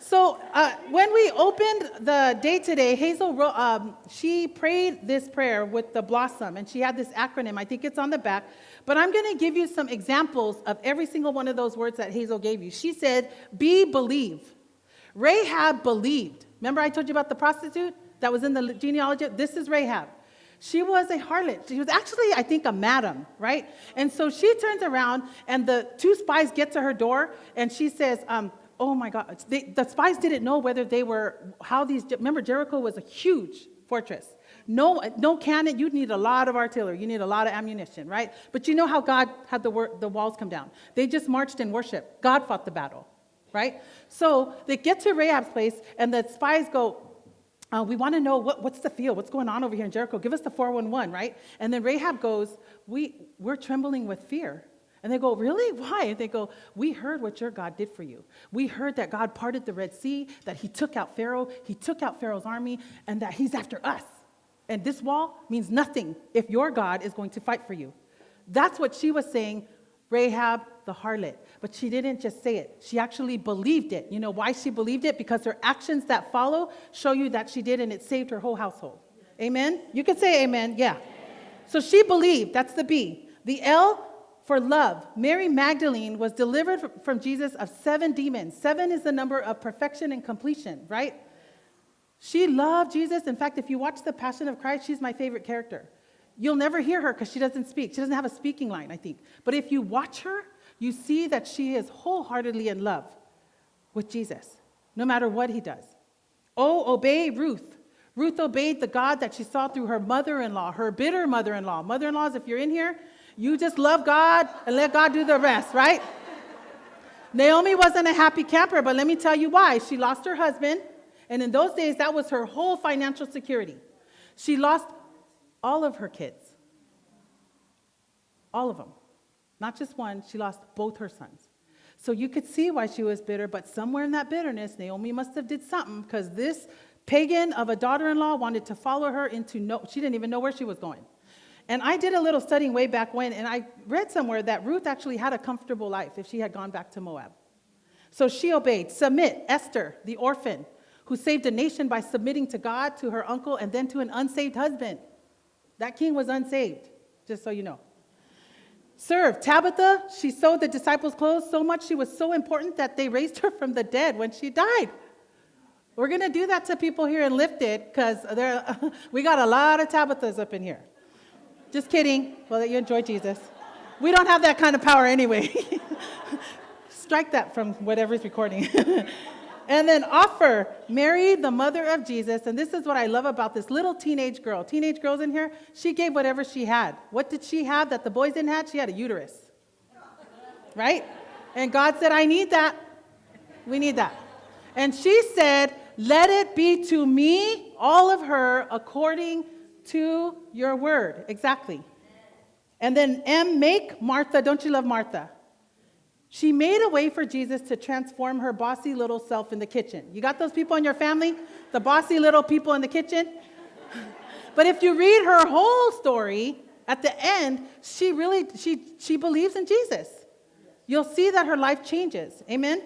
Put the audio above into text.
So when we opened the day today, Hazel she prayed this prayer with the blossom, and she had this acronym. I think it's on the back. But I'm going to give you some examples of every single one of those words that Hazel gave you. She said, believe. Rahab believed. Remember I told you about the prostitute that was in the genealogy? This is Rahab. She was a harlot. She was actually, I think, a madam, right? And so she turns around, and the two spies get to her door, and she says, oh my God, the spies didn't know whether they were, remember Jericho was a huge fortress. No cannon, you'd need a lot of artillery, you need a lot of ammunition, right? But you know how God had the walls come down. They just marched in worship. God fought the battle, right? So they get to Rahab's place, and the spies go, we want to know what's the feel, what's going on over here in Jericho. Give us the 411, right? And then Rahab goes, we're trembling with fear. And they go, really? Why? And they go, we heard what your God did for you. We heard that God parted the Red Sea, that he took out Pharaoh, he took out Pharaoh's army, and that he's after us. And this wall means nothing if your God is going to fight for you. That's what she was saying, Rahab the harlot. But she didn't just say it. She actually believed it. You know why she believed it? Because her actions that follow show you that she did, and it saved her whole household. Amen? You can say amen. Yeah. So she believed. That's the B. The L for love. Mary Magdalene was delivered from Jesus of 7 demons. 7 is the number of perfection and completion, right? She loved Jesus. In fact, if you watch The Passion of Christ, she's my favorite character. You'll never hear her because she doesn't speak. She doesn't have a speaking line, I think. But if you watch her, you see that she is wholeheartedly in love with Jesus, no matter what he does. Oh, obey Ruth. Ruth obeyed the God that she saw through her mother-in-law, her bitter mother-in-law. Mother-in-laws, if you're in here, you just love God and let God do the rest, right? Naomi wasn't a happy camper, but let me tell you why. She lost her husband, and in those days, that was her whole financial security. She lost all of her kids. All of them. Not just one, she lost both her sons. So you could see why she was bitter, but somewhere in that bitterness, Naomi must have did something, because this pagan of a daughter-in-law wanted to follow her she didn't even know where she was going. And I did a little studying way back when, and I read somewhere that Ruth actually had a comfortable life if she had gone back to Moab. So she obeyed. Submit, Esther, the orphan, who saved a nation by submitting to God, to her uncle, and then to an unsaved husband. That king was unsaved, just so you know. Serve, Tabitha, she sewed the disciples' clothes so much, she was so important that they raised her from the dead when she died. We're going to do that to people here in Lifted, because we got a lot of Tabithas up in here. Just kidding. Well, that you enjoy Jesus. We don't have that kind of power anyway. Strike that from whatever's recording. And then offer, Mary, the mother of Jesus. And this is what I love about this little teenage girl. Teenage girls in here, she gave whatever she had. What did she have that the boys didn't have? She had a uterus. Right? And God said, I need that. We need that. And she said, let it be to me, all of her, according to your word. Exactly. And then M, make Martha. Don't you love Martha? She made a way for Jesus to transform her bossy little self in the kitchen. You got those people in your family? The bossy little people in the kitchen? But if you read her whole story, at the end, she believes in Jesus. You'll see that her life changes. Amen?